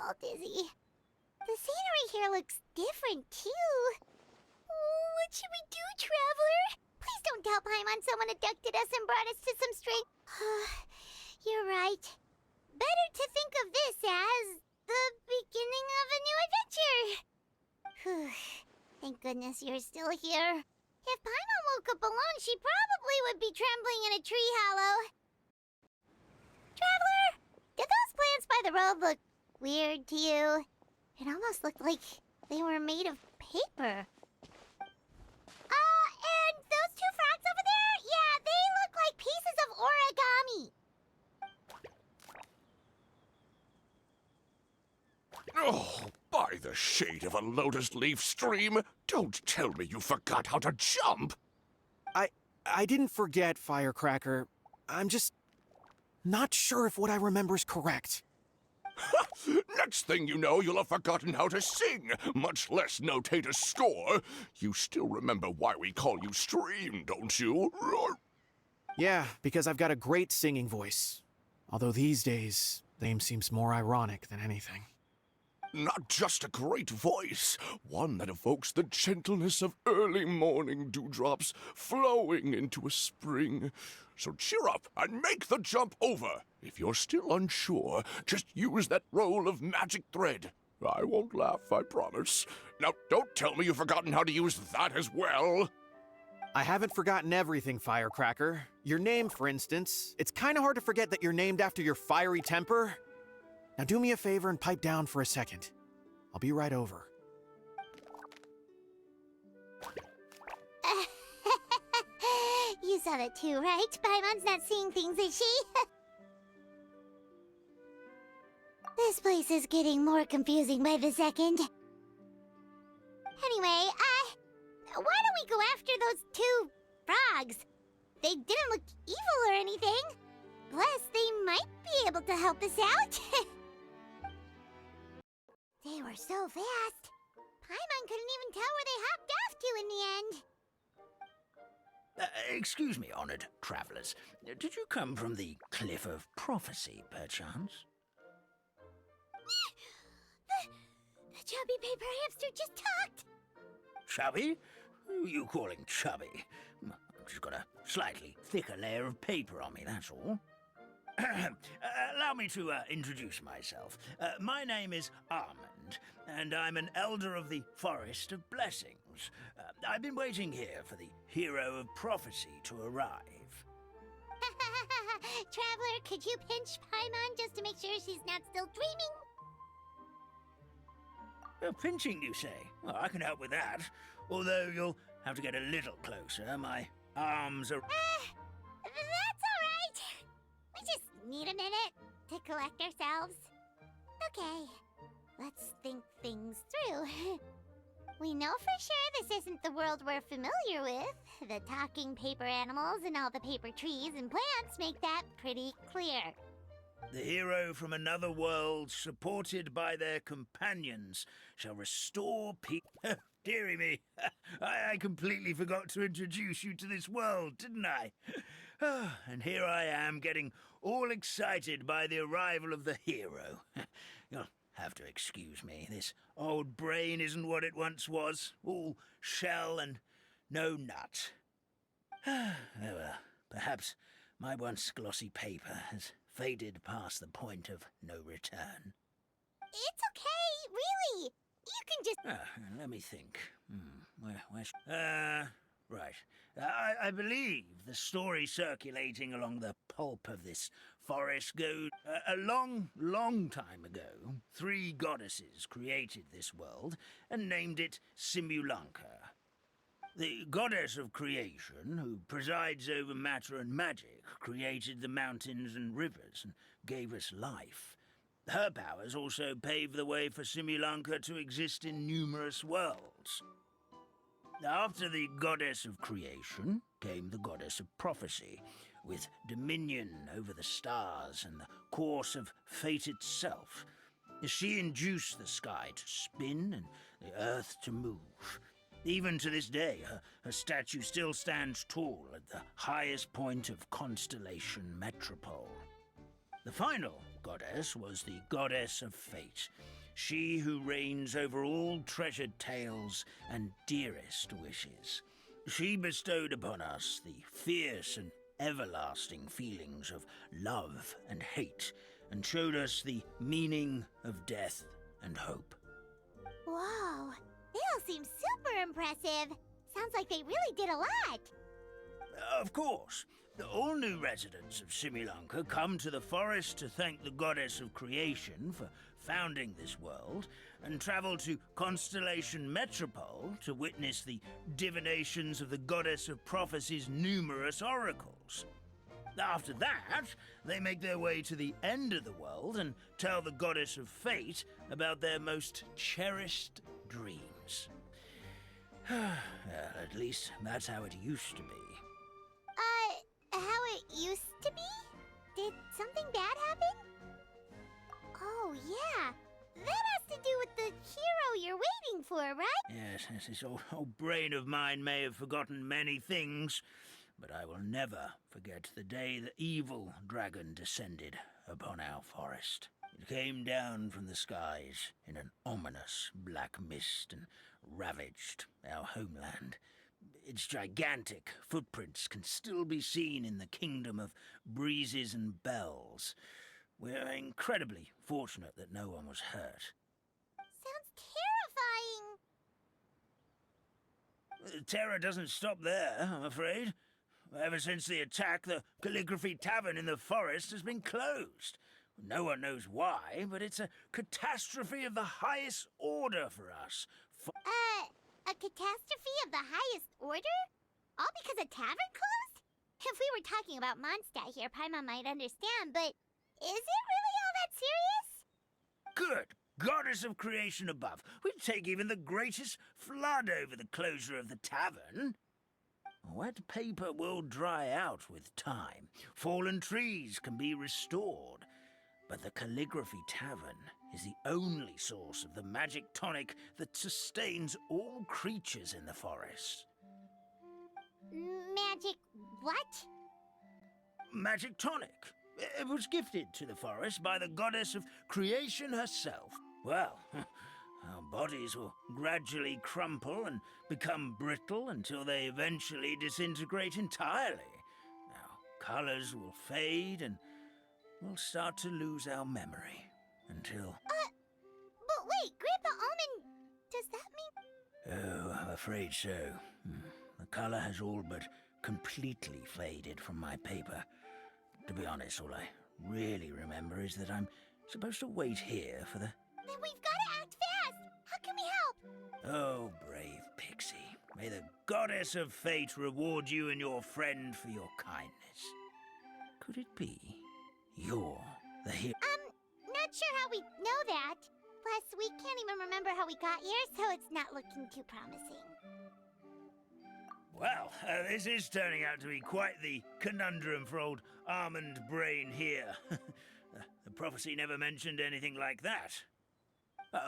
fault, Izzy. The scenery here looks different, too. Oh, what should we do, Traveler? Please don't tell Paimon someone abducted us and brought us to some strange... You're right. Better to think of this as the beginning of a new adventure. Thank goodness you're still here. If Paimon woke up alone, she probably would be trembling in a tree hollow. Traveler, did those plants by the road look weird to you? It almost looked like they were made of paper. And those two frogs over there? Yeah, they look like pieces of origami. Oh, by the shade of a lotus leaf stream, don't tell me you forgot how to jump! I didn't forget, Firecracker. I'm just not sure if what I remember is correct. Next thing you know, you'll have forgotten how to sing, much less notate a score. You still remember why we call you Stream, don't you? Yeah, because I've got a great singing voice. Although these days, name seems more ironic than anything. Not just a great voice, one that evokes the gentleness of early morning dewdrops flowing into a spring. So cheer up and make the jump over. If you're still unsure, just use that roll of magic thread. I won't laugh, I promise. Now, don't tell me you've forgotten how to use that as well. I haven't forgotten everything, Firecracker. Your name, for instance. It's kind of hard to forget that you're named after your fiery temper. Now do me a favor and pipe down for a second. I'll be right over. You saw that too, right? Paimon's not seeing things, is she? This place is getting more confusing by the second. Anyway, why don't we go after those two frogs? They didn't look evil or anything. Plus, they might be able to help us out. They were so fast. Paimon couldn't even tell where they hopped off to in the end. Excuse me, honored travelers. Did you come from the Cliff of Prophecy, perchance? The chubby paper hamster just talked. Chubby? Who are you calling chubby? I've just got a slightly thicker layer of paper on me, that's all. Allow me to introduce myself. My name is Armand, and I'm an elder of the Forest of Blessings. I've been waiting here for the hero of prophecy to arrive. Traveler, could you pinch Paimon just to make sure she's not still dreaming? Pinching, you say? Well, I can help with that. Although you'll have to get a little closer. My arms are... That's all right. We just need a minute to collect ourselves. Okay, let's think things through. We know for sure this isn't the world we're familiar with. The talking paper animals and all the paper trees and plants make that pretty clear. The hero from another world, supported by their companions, shall restore peace. Dearie me, I completely forgot to introduce you to this world, didn't I? And here I am, getting all excited by the arrival of the hero. You'll have to excuse me. This old brain isn't what it once was, all shell and no nut. Oh well, perhaps my once glossy paper has faded past the point of no return. It's okay, really. You can just... Let me think. Right. I believe the story circulating along the pulp of this forest goes... a long, long time ago, 3 goddesses created this world and named it Simulanka. The goddess of creation, who presides over matter and magic, created the mountains and rivers and gave us life. Her powers also paved the way for Simulanka to exist in numerous worlds. After the goddess of creation came the goddess of prophecy, with dominion over the stars and the course of fate itself. She induced the sky to spin and the earth to move. Even to this day, her statue still stands tall at the highest point of Constellation Metropole. The final goddess was the goddess of fate, she who reigns over all treasured tales and dearest wishes. She bestowed upon us the fierce and everlasting feelings of love and hate, and showed us the meaning of death and hope. Whoa, they all seem super impressive. Sounds like they really did a lot. Of course, all new residents of Simulanka come to the forest to thank the goddess of creation for founding this world, and travel to Constellation Metropole to witness the divinations of the goddess of prophecy's numerous oracles. After that, they make their way to the end of the world and tell the goddess of fate about their most cherished dreams. Well, at least that's how it used to be. How it used to be? Did something bad happen? Oh, yeah. That has to do with the hero you're waiting for, right? Yes, this old brain of mine may have forgotten many things, but I will never forget the day the evil dragon descended upon our forest. It came down from the skies in an ominous black mist and ravaged our homeland. Its gigantic footprints can still be seen in the kingdom of breezes and bells. We're incredibly fortunate that no one was hurt. Sounds terrifying. The terror doesn't stop there, I'm afraid. Ever since the attack, the Calligraphy Tavern in the forest has been closed. No one knows why, but it's a catastrophe of the highest order for us. A catastrophe of the highest order? All because a tavern closed? If we were talking about Mondstadt here, Paimon might understand, but is it really all that serious? Good goddess of creation above. We'd take even the greatest flood over the closure of the tavern. Wet paper will dry out with time. Fallen trees can be restored. But the Calligraphy Tavern is the only source of the magic tonic that sustains all creatures in the forest. Magic what? Magic tonic. It was gifted to the forest by the goddess of creation herself. Well, our bodies will gradually crumple and become brittle until they eventually disintegrate entirely. Our colors will fade and we'll start to lose our memory until... But wait, Grandpa Almond, does that mean... Oh, I'm afraid so. The color has all but completely faded from my paper. To be honest, all I really remember is that I'm supposed to wait here for the... Then we've got to act fast! How can we help? Oh, brave Pixie. May the goddess of fate reward you and your friend for your kindness. Could it be you're the hero? Not sure how we know that. Plus, we can't even remember how we got here, so it's not looking too promising. Well, this is turning out to be quite the conundrum for old Almond Brain here. The prophecy never mentioned anything like that.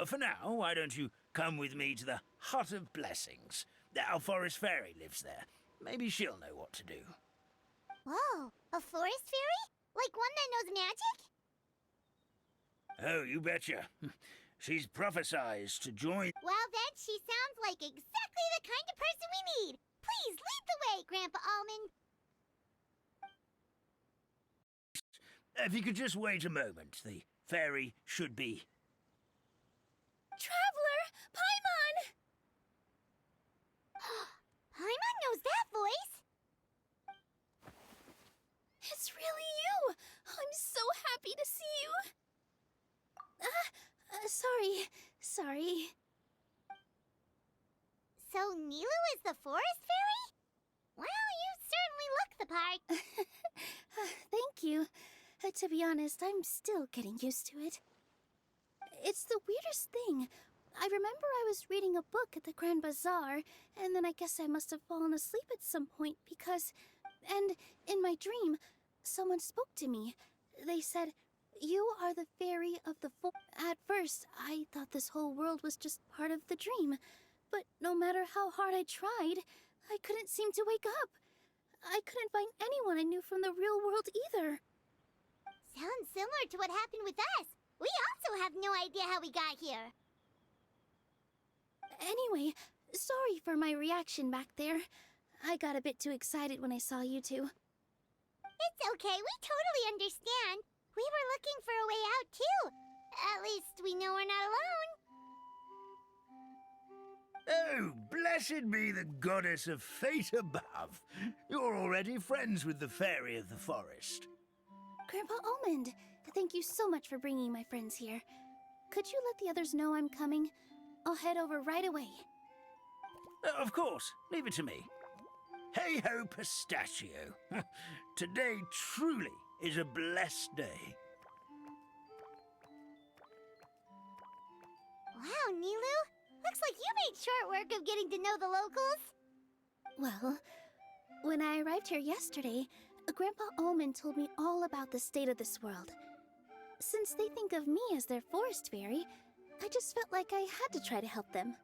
For now, why don't you come with me to the Hut of Blessings? Our forest fairy lives there. Maybe she'll know what to do. Whoa, a forest fairy? Like one that knows magic? Oh, you betcha. She's prophesied to join... Well then, she sounds like exactly the kind of person we need. Please lead the way, Grandpa Almond. If you could just wait a moment, the fairy should be... Traveler! Paimon! Paimon knows that voice! It's really you! I'm so happy to see you! Sorry. So Nilu is the forest fairy? Well, you certainly look the part. Thank you. To be honest, I'm still getting used to it. It's the weirdest thing. I remember I was reading a book at the Grand Bazaar, and then I guess I must have fallen asleep at some point because... And in my dream, someone spoke to me. They said, "You are the fairy of the At first, I thought this whole world was just part of the dream. But no matter how hard I tried, I couldn't seem to wake up. I couldn't find anyone I knew from the real world either. Sounds similar to what happened with us. We also have no idea how we got here. Anyway, sorry for my reaction back there. I got a bit too excited when I saw you two. It's okay, we totally understand. We were looking for a way out, too. At least we know we're not alone. Oh, blessed be the goddess of fate above. You're already friends with the fairy of the forest. Grandpa Almond, thank you so much for bringing my friends here. Could you let the others know I'm coming? I'll head over right away. Of course, leave it to me. Hey-ho, pistachio. Today truly is a blessed day. Wow, Nilu. Looks like you made short work of getting to know the locals. Well, when I arrived here yesterday, Grandpa Almond told me all about the state of this world. Since they think of me as their forest fairy, I just felt like I had to try to help them.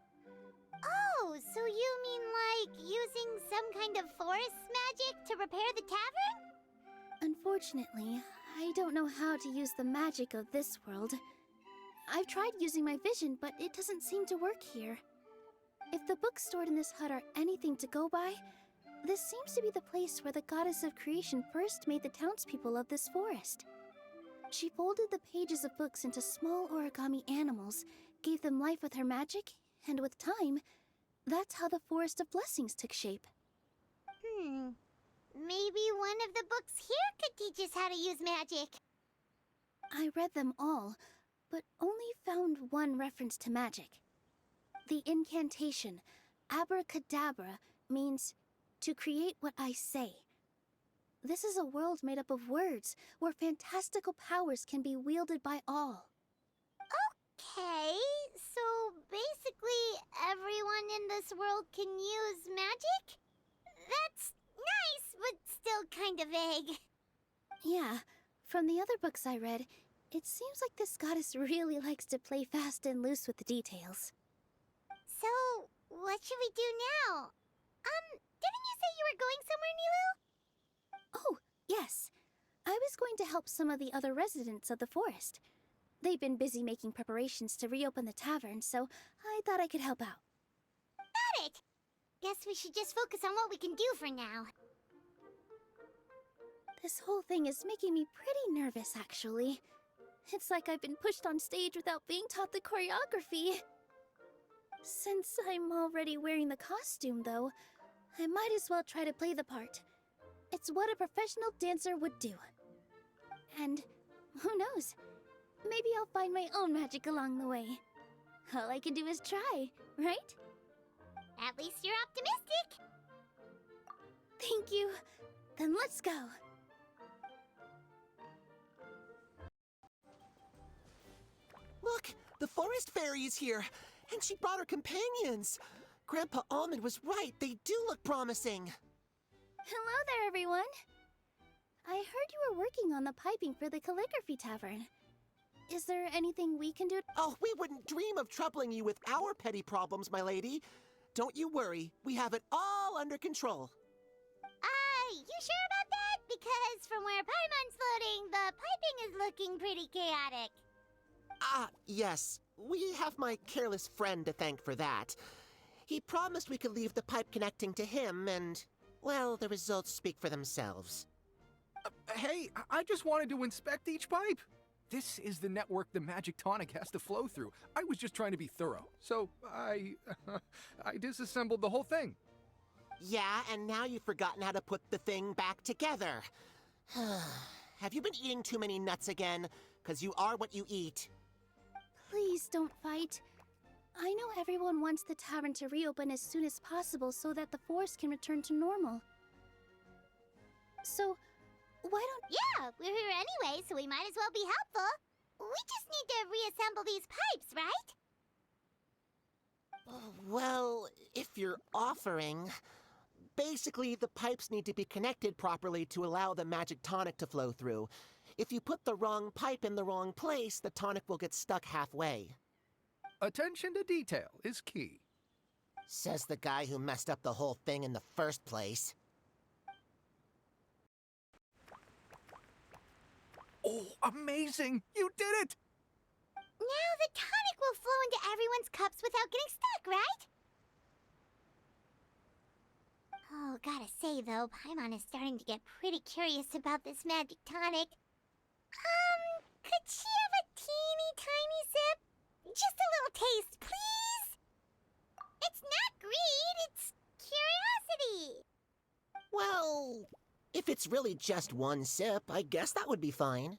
Oh, so you mean like using some kind of forest magic to repair the tavern? Unfortunately, I don't know how to use the magic of this world. I've tried using my vision, but it doesn't seem to work here. If the books stored in this hut are anything to go by, this seems to be the place where the goddess of creation first made the townspeople of this forest. She folded the pages of books into small origami animals, gave them life with her magic, and with time, that's how the Forest of Blessings took shape. Maybe one of the books here could teach us how to use magic. I read them all, but only found one reference to magic. The incantation, abracadabra, means to create what I say. This is a world made up of words, where fantastical powers can be wielded by all. Okay, so basically everyone in this world can use magic? That's nice, but still kind of vague. Yeah, from the other books I read, it seems like this goddess really likes to play fast and loose with the details. So, what should we do now? Didn't you say you were going somewhere, Nilu? Oh, yes. I was going to help some of the other residents of the forest. They've been busy making preparations to reopen the tavern, so I thought I could help out. Got it! Guess we should just focus on what we can do for now. This whole thing is making me pretty nervous, actually. It's like I've been pushed on stage without being taught the choreography. Since I'm already wearing the costume, though, I might as well try to play the part. It's what a professional dancer would do. And who knows? Maybe I'll find my own magic along the way. All I can do is try, right? At least you're optimistic. Thank you. Then let's go. Look, the forest fairy is here, and she brought her companions. Grandpa Almond was right. They do look promising. Hello there, everyone. I heard you were working on the piping for the calligraphy tavern. Is there anything we can do? Oh, we wouldn't dream of troubling you with our petty problems, my lady. Don't you worry. We have it all under control. You sure about that? Because from where Paimon's floating, the piping is looking pretty chaotic. Ah, yes. We have my careless friend to thank for that. He promised we could leave the pipe connecting to him, and, well, the results speak for themselves. Hey, I just wanted to inspect each pipe. This is the network the magic tonic has to flow through. I was just trying to be thorough, so I disassembled the whole thing. Yeah, and now you've forgotten how to put the thing back together. Have you been eating too many nuts again? 'Cause you are what you eat. Please don't fight. I know everyone wants the tavern to reopen as soon as possible so that the forest can return to normal. So, why don't... Yeah, we're here anyway, so we might as well be helpful. We just need to reassemble these pipes, right? Well, if you're offering... Basically, the pipes need to be connected properly to allow the magic tonic to flow through. If you put the wrong pipe in the wrong place, the tonic will get stuck halfway. Attention to detail is key. Says the guy who messed up the whole thing in the first place. Oh, amazing! You did it! Now the tonic will flow into everyone's cups without getting stuck, right? Oh, gotta say though, Paimon is starting to get pretty curious about this magic tonic. Could she have a teeny tiny sip? Just a little taste, please? It's not greed, it's curiosity. Well, if it's really just one sip, I guess that would be fine.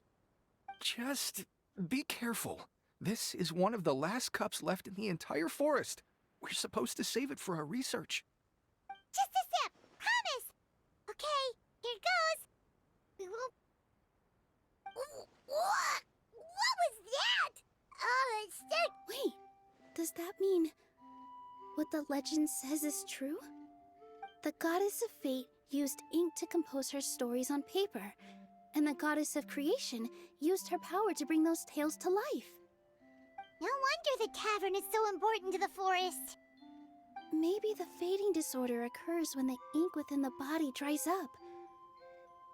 Just be careful. This is one of the last cups left in the entire forest. We're supposed to save it for our research. Just a sip, promise. Okay, here goes. We won't... What? What was that? Oh, it stuck. Wait, does that mean what the legend says is true? The goddess of fate used ink to compose her stories on paper, and the goddess of creation used her power to bring those tales to life. No wonder the tavern is so important to the forest. Maybe the fading disorder occurs when the ink within the body dries up.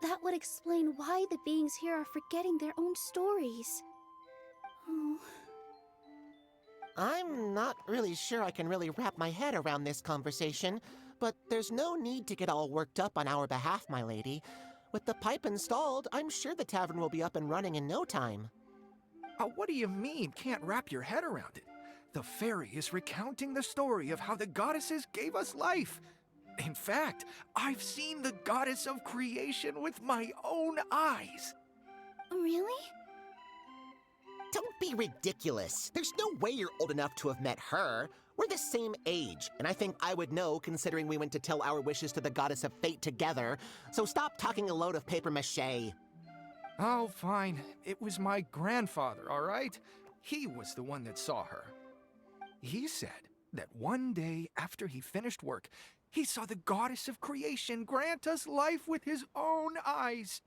That would explain why the beings here are forgetting their own stories. Oh. I'm not really sure I can really wrap my head around this conversation, but there's no need to get all worked up on our behalf, my lady. With the pipe installed, I'm sure the tavern will be up and running in no time. What do you mean, can't wrap your head around it? The fairy is recounting the story of how the goddesses gave us life. In fact, I've seen the goddess of creation with my own eyes. Really? Don't be ridiculous. There's no way you're old enough to have met her. We're the same age, and I think I would know considering we went to tell our wishes to the goddess of fate together. So stop talking a load of papier-mâché. Oh, fine. It was my grandfather, all right? He was the one that saw her. He said that one day after he finished work, he saw the goddess of creation grant us life with his own eyes.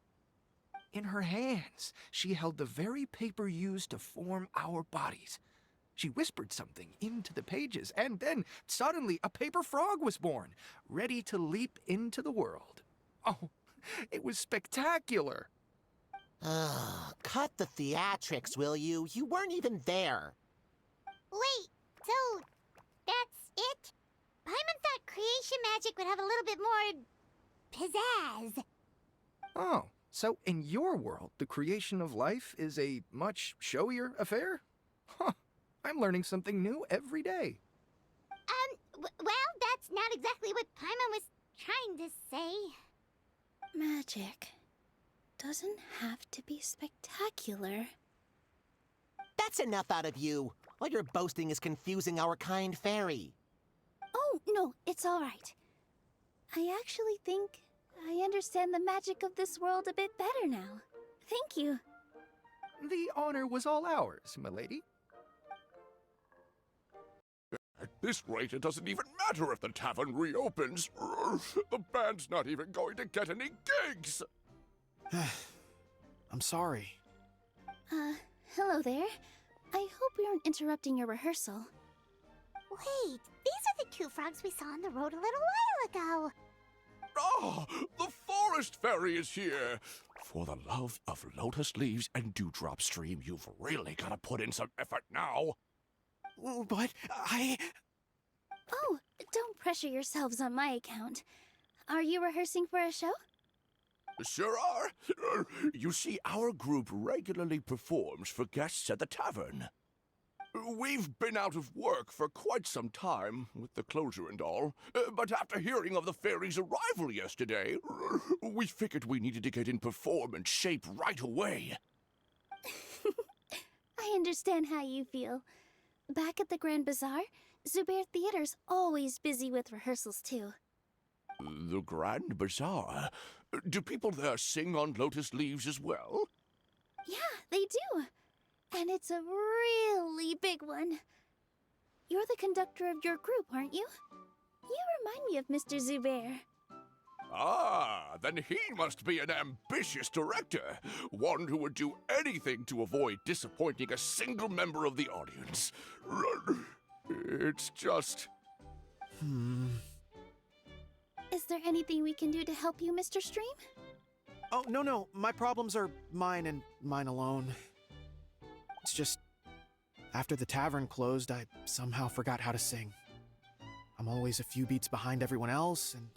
In her hands, she held the very paper used to form our bodies. She whispered something into the pages, and then suddenly a paper frog was born, ready to leap into the world. Oh, it was spectacular. Cut the theatrics, will you? You weren't even there. Wait, so that's it? Paimon thought creation magic would have a little bit more pizzazz. Oh, so in your world, the creation of life is a much showier affair? Huh, I'm learning something new every day. Well, that's not exactly what Paimon was trying to say. Magic doesn't have to be spectacular. That's enough out of you. All your boasting is confusing our kind fairy. Oh, no, it's all right. I actually think I understand the magic of this world a bit better now. Thank you. The honor was all ours, milady. At this rate, it doesn't even matter if the tavern reopens. The band's not even going to get any gigs. I'm sorry. Hello there. I hope we aren't interrupting your rehearsal. Wait, these are the two frogs we saw on the road a little while ago. Ah, the forest fairy is here. For the love of lotus leaves and dewdrop stream, you've really got to put in some effort now. But Oh, don't pressure yourselves on my account. Are you rehearsing for a show? Sure are. You see, our group regularly performs for guests at the tavern. We've been out of work for quite some time, with the closure and all, but after hearing of the fairy's arrival yesterday, we figured we needed to get in performance shape right away. I understand how you feel. Back at the Grand Bazaar, Zubair Theater's always busy with rehearsals too. The Grand Bazaar? Do people there sing on lotus leaves as well? Yeah, they do. And it's a really big one. You're the conductor of your group, aren't you? You remind me of Mr. Zubair. Ah, then he must be an ambitious director. One who would do anything to avoid disappointing a single member of the audience. It's just... Is there anything we can do to help you, Mr. Stream? Oh, no. My problems are mine and mine alone. It's just, after the tavern closed, I somehow forgot how to sing. I'm always a few beats behind everyone else, and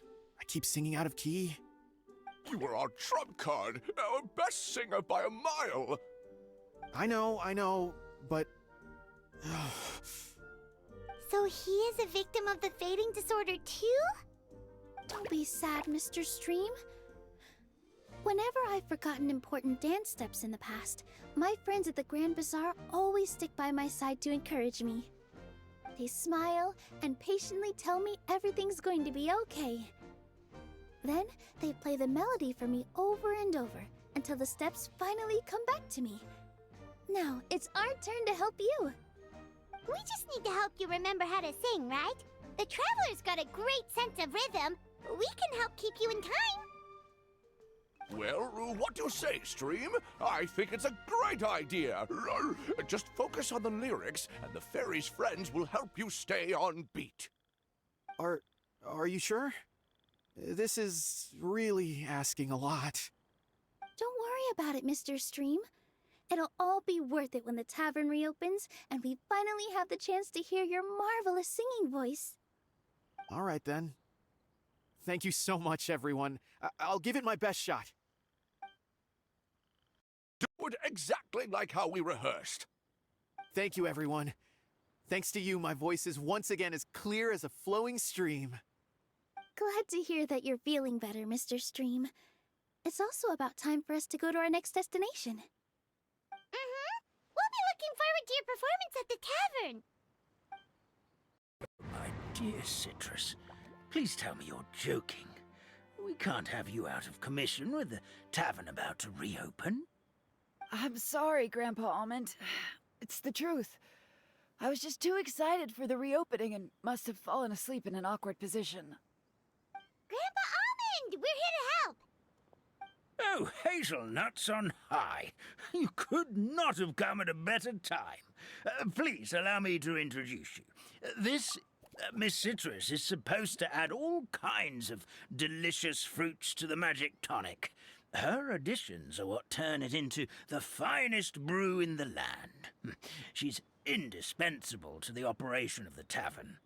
I keep singing out of key. You were our trump card, our best singer by a mile. I know, but... So he is a victim of the fading disorder too? Don't be sad, Mr. Stream. Whenever I've forgotten important dance steps in the past, my friends at the Grand Bazaar always stick by my side to encourage me. They smile and patiently tell me everything's going to be okay. Then they play the melody for me over and over until the steps finally come back to me. Now it's our turn to help you. We just need to help you remember how to sing, right? The Traveler's got a great sense of rhythm. We can help keep you in time. Well, what do you say, Stream? I think it's a great idea. Just focus on the lyrics, and the fairy's friends will help you stay on beat. Are you sure? This is really asking a lot. Don't worry about it, Mr. Stream. It'll all be worth it when the tavern reopens and we finally have the chance to hear your marvelous singing voice. All right, then. Thank you so much, everyone. I'll give it my best shot. Do it exactly like how we rehearsed. Thank you, everyone. Thanks to you, my voice is once again as clear as a flowing stream. Glad to hear that you're feeling better, Mr. Stream. It's also about time for us to go to our next destination. We'll be looking forward to your performance at the tavern. My dear Citrus, please tell me you're joking. We can't have you out of commission with the tavern about to reopen. I'm sorry, Grandpa Almond. It's the truth. I was just too excited for the reopening and must have fallen asleep in an awkward position. Grandpa Almond, we're here to help. Oh, hazelnuts on high. You could not have come at a better time. Please allow me to introduce you. This, Miss Citrus, is supposed to add all kinds of delicious fruits to the magic tonic. Her additions are what turn it into the finest brew in the land. She's indispensable to the operation of the tavern.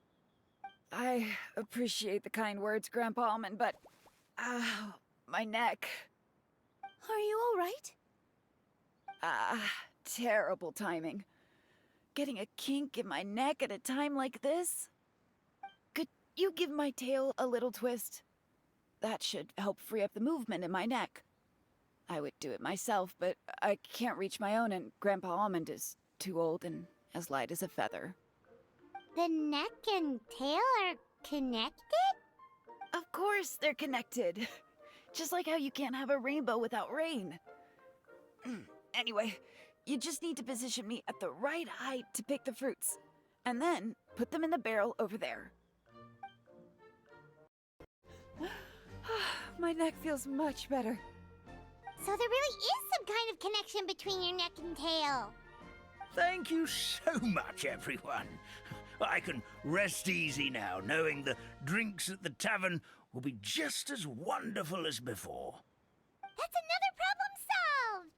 I appreciate the kind words, Grandpa Almond, but... my neck. Are you all right? Terrible timing. Getting a kink in my neck at a time like this? Could you give my tail a little twist? That should help free up the movement in my neck. I would do it myself, but I can't reach my own, and Grandpa Almond is too old and as light as a feather. The neck and tail are connected? Of course they're connected. Just like how you can't have a rainbow without rain. Anyway, you just need to position me at the right height to pick the fruits, and then put them in the barrel over there. My neck feels much better. So there really is some kind of connection between your neck and tail. Thank you so much, everyone. I can rest easy now, knowing the drinks at the tavern will be just as wonderful as before. That's another problem solved!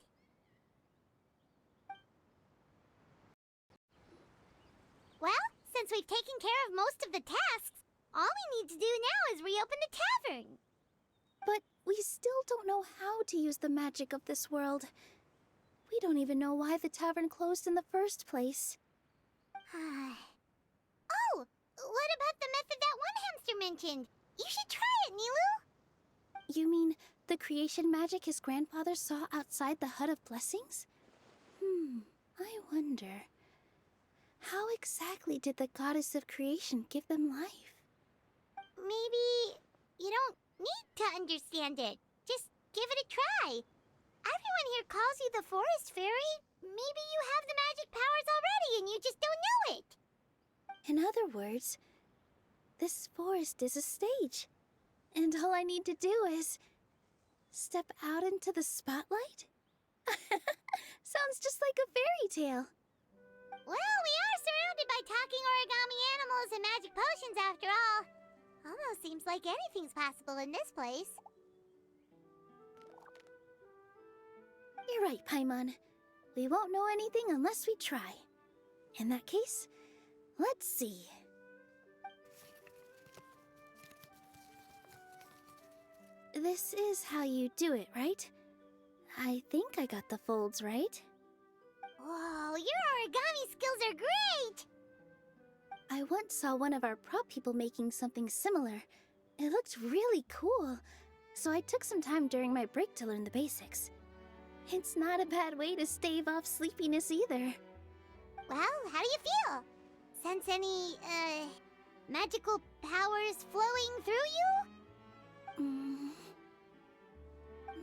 Well, since we've taken care of most of the tasks, all we need to do now is reopen the tavern. But we still don't know how to use the magic of this world. We don't even know why the tavern closed in the first place. Oh, what about the method that one hamster mentioned? You should try it, Nilu! You mean the creation magic his grandfather saw outside the Hut of Blessings? I wonder. How exactly did the goddess of creation give them life? Maybe you don't need to understand it. Just give it a try. Everyone here calls you the Forest Fairy. Maybe you have the magic powers already and you just don't know it. In other words, this forest is a stage. And all I need to do is step out into the spotlight? Sounds just like a fairy tale. Well, we are surrounded by talking origami animals and magic potions after all. Almost seems like anything's possible in this place. You're right, Paimon. We won't know anything unless we try. In that case, let's see. This is how you do it, right? I think I got the folds right. Whoa, your origami skills are great! I once saw one of our prop people making something similar. It looked really cool, so I took some time during my break to learn the basics. It's not a bad way to stave off sleepiness either. Well, how do you feel? Sense any, magical powers flowing through you?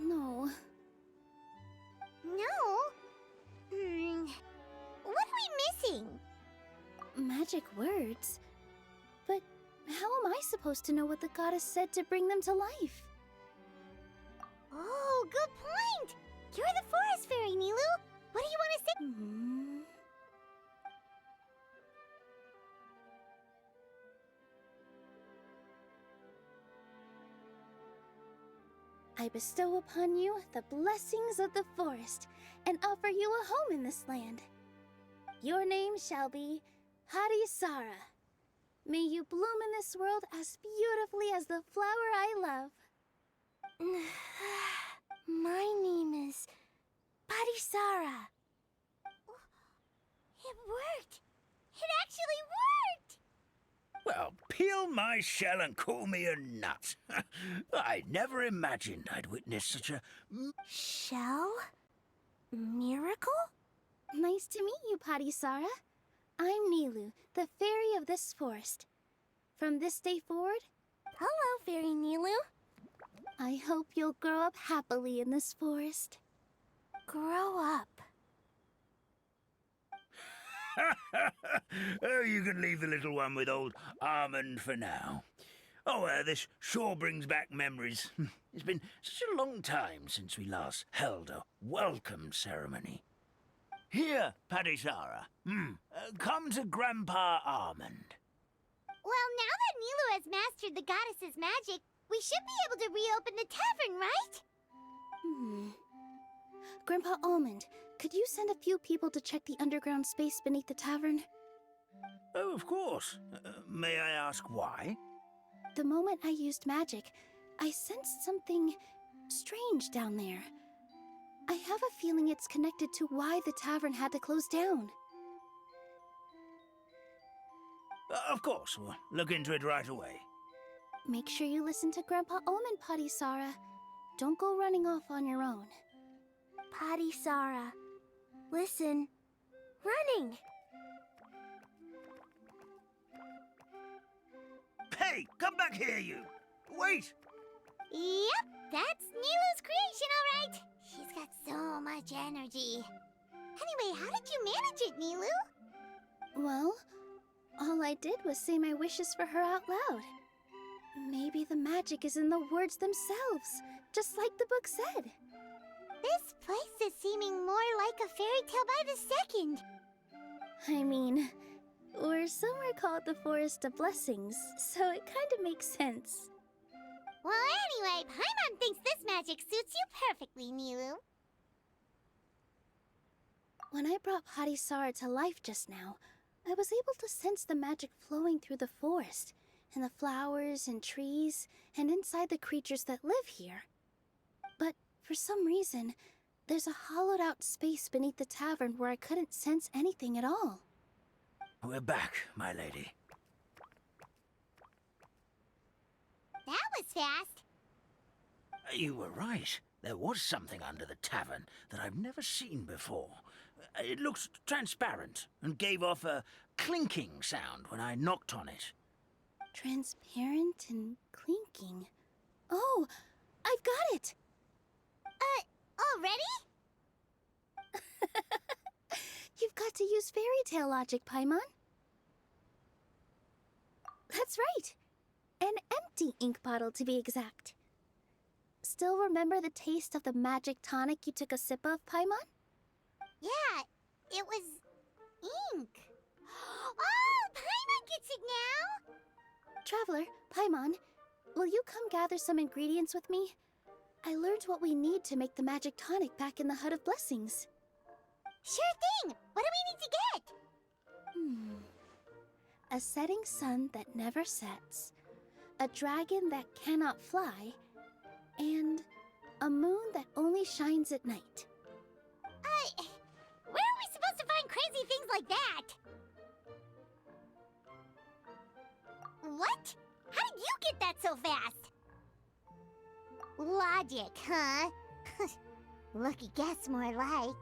No. No? What are we missing? Magic words? But how am I supposed to know what the goddess said to bring them to life? Oh, good point! You're the forest fairy, Nilu! What do you want to say? I bestow upon you the blessings of the forest and offer you a home in this land. Your name shall be Harisara. May you bloom in this world as beautifully as the flower I love. My name is Parisara. It worked! It actually worked! Well, peel my shell and call me a nut. I never imagined I'd witness such a... Shell? Miracle? Nice to meet you, Parisara. I'm Nilu, the fairy of this forest. From this day forward, Hello, Fairy Nilu. I hope you'll grow up happily in this forest. Grow up. Oh, you can leave the little one with old Almond for now. Oh, this sure brings back memories. It's been such a long time since we last held a welcome ceremony. Here, Parisara. Come to Grandpa Almond. Well, now that Nilu has mastered the goddess's magic, we should be able to reopen the tavern, right? Grandpa Almond, could you send a few people to check the underground space beneath the tavern? Oh, of course. May I ask why? The moment I used magic, I sensed something strange down there. I have a feeling it's connected to why the tavern had to close down. Of course, we'll look into it right away. Make sure you listen to Grandpa Almond, Parisara. Don't go running off on your own. Parisara. Listen. Running! Hey, come back here, you! Wait! Yep, that's Nilu's creation, all right. She's got so much energy. Anyway, how did you manage it, Nilu? Well, all I did was say my wishes for her out loud. Maybe the magic is in the words themselves, just like the book said. This place is seeming more like a fairy tale by the second. I mean, or somewhere called the Forest of Blessings, so it kind of makes sense. Well, anyway, Paimon thinks this magic suits you perfectly, Nilu. When I brought Harisara to life just now, I was able to sense the magic flowing through the forest, and the flowers and trees, and inside the creatures that live here. But for some reason, there's a hollowed-out space beneath the tavern where I couldn't sense anything at all. We're back, my lady. That was fast. You were right. There was something under the tavern that I've never seen before. It looked transparent and gave off a clinking sound when I knocked on it. Transparent and clinking. Oh, I've got it! Already? You've got to use fairy tale logic, Paimon. That's right. An empty ink bottle, to be exact. Still remember the taste of the magic tonic you took a sip of, Paimon? Yeah, it was ink. Oh, Paimon gets it now! Traveler, Paimon, will you come gather some ingredients with me? I learned what we need to make the magic tonic back in the Hut of Blessings. Sure thing! What do we need to get? A setting sun that never sets, a dragon that cannot fly, and a moon that only shines at night. Where are we supposed to find crazy things like that? What? How did you get that so fast? Logic, huh? Lucky guess, more like.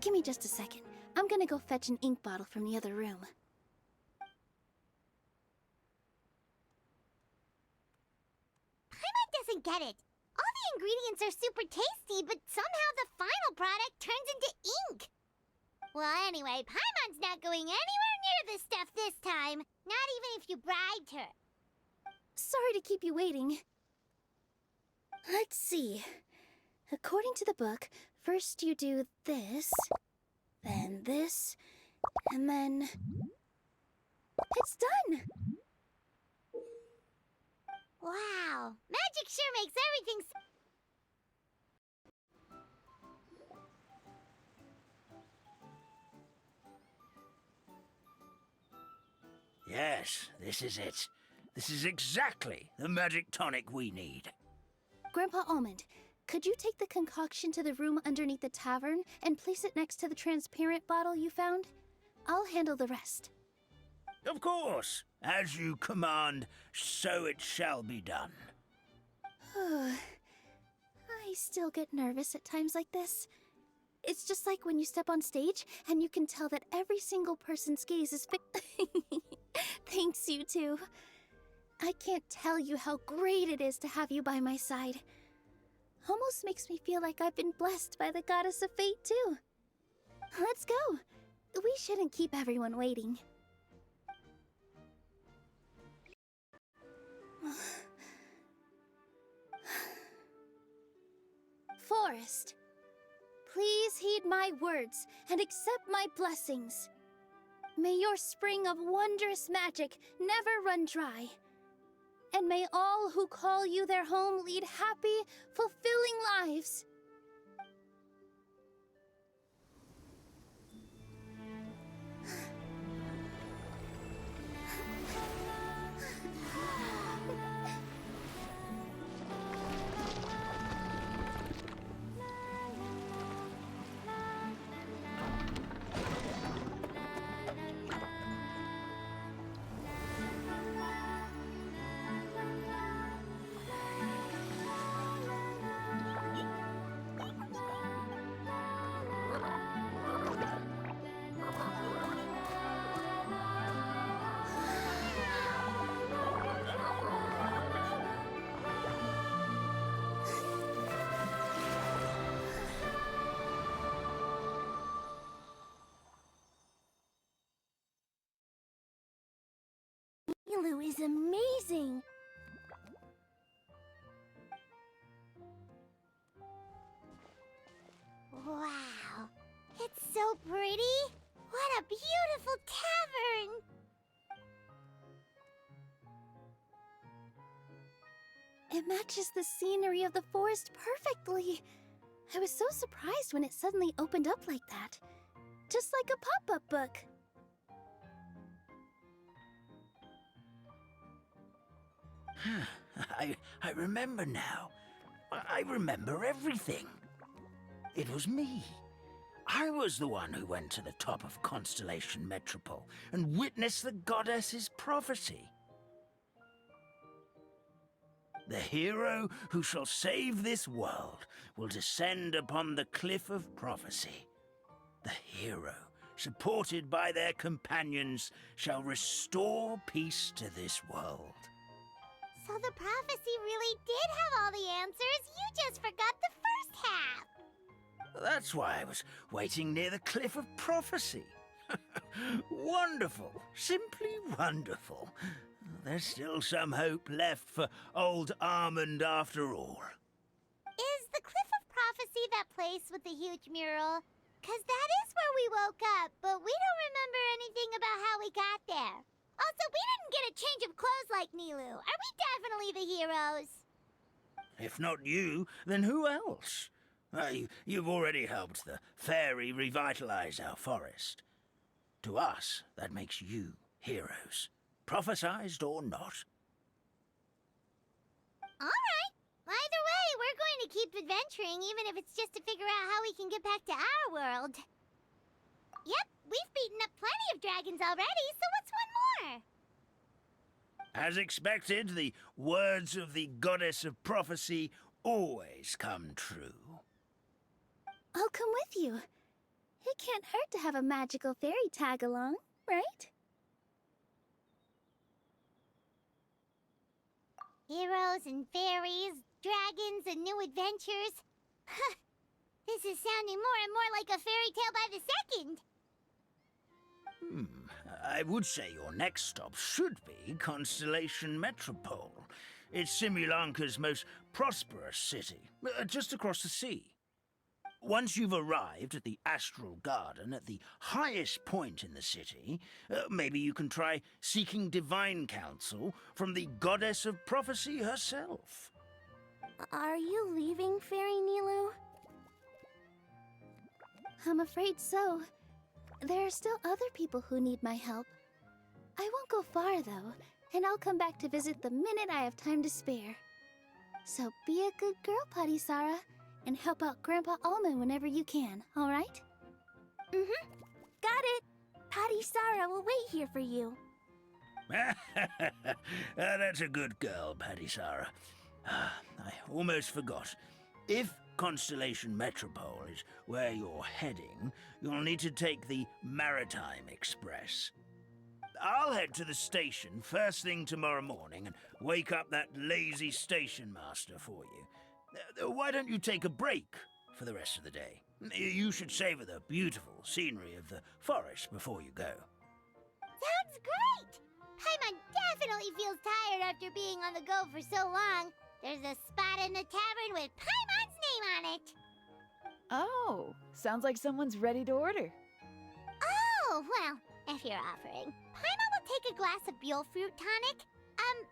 Give me just a second. I'm gonna go fetch an ink bottle from the other room. Paimon doesn't get it. All the ingredients are super tasty, but somehow the final product turns into ink. Well, anyway, Paimon's not going anywhere near this stuff this time. Not even if you bribed her. Sorry to keep you waiting. Let's see. According to the book, first you do this, then this, and then... It's done! Wow, magic sure makes everything Yes, this is it. This is exactly the magic tonic we need. Grandpa Almond, could you take the concoction to the room underneath the tavern and place it next to the transparent bottle you found? I'll handle the rest. Of course. As you command, so it shall be done. I still get nervous at times like this. It's just like when you step on stage and you can tell that every single person's gaze is Thanks, you two. I can't tell you how great it is to have you by my side. Almost makes me feel like I've been blessed by the goddess of fate, too. Let's go. We shouldn't keep everyone waiting. Forest, please heed my words and accept my blessings. May your spring of wondrous magic never run dry. And may all who call you their home lead happy, fulfilling lives. Lulu is amazing! Wow, it's so pretty! What a beautiful tavern! It matches the scenery of the forest perfectly. I was so surprised when it suddenly opened up like that. Just like a pop-up book. I remember now. I remember everything. It was me. I was the one who went to the top of Constellation Metropole and witnessed the goddess's prophecy. The hero who shall save this world will descend upon the cliff of prophecy. The hero, supported by their companions, shall restore peace to this world. So the prophecy really did have all the answers. You just forgot the first half. That's why I was waiting near the cliff of prophecy. Wonderful. Simply wonderful. There's still some hope left for old Almond after all. Is the Cliff of Prophecy that place with the huge mural? 'Cause that is where we woke up, but we don't remember anything about how we got there. Also, we didn't get a change of clothes like Nilu. Are we definitely the heroes? If not you, then who else? You've already helped the fairy revitalize our forest. To us, that makes you heroes, prophesized or not. All right. Either way, we're going to keep adventuring, even if it's just to figure out how we can get back to our world. Yep, we've beaten up plenty of dragons already, so what's one more? As expected, the words of the goddess of prophecy always come true. I'll come with you. It can't hurt to have a magical fairy tag along, right? Heroes and fairies, dragons and new adventures. This is sounding more and more like a fairy tale by the second. I would say your next stop should be Constellation Metropole. It's Simulanka's most prosperous city, just across the sea. Once you've arrived at the Astral Garden at the highest point in the city, maybe you can try seeking divine counsel from the goddess of prophecy herself. Are you leaving, Fairy Nilu? I'm afraid so. There are still other people who need my help. I won't go far, though, and I'll come back to visit the minute I have time to spare. So be a good girl, Patty Sarah, and help out Grandpa Almond whenever you can, all right? Mm-hmm. Got it. Patty Sarah will wait here for you. That's a good girl, Patty Sarah. I almost forgot. If Constellation Metropole is where you're heading, you'll need to take the Maritime Express. I'll head to the station first thing tomorrow morning and wake up that lazy station master for you. Why don't you take a break for the rest of the day? You should savor the beautiful scenery of the forest before you go. Sounds great! Paimon definitely feels tired after being on the go for so long. There's a spot in the tavern with Paimon's name on it. Oh, sounds like someone's ready to order. Oh, well, if you're offering. Paimon will take a glass of Buell fruit tonic.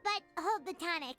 But hold the tonic.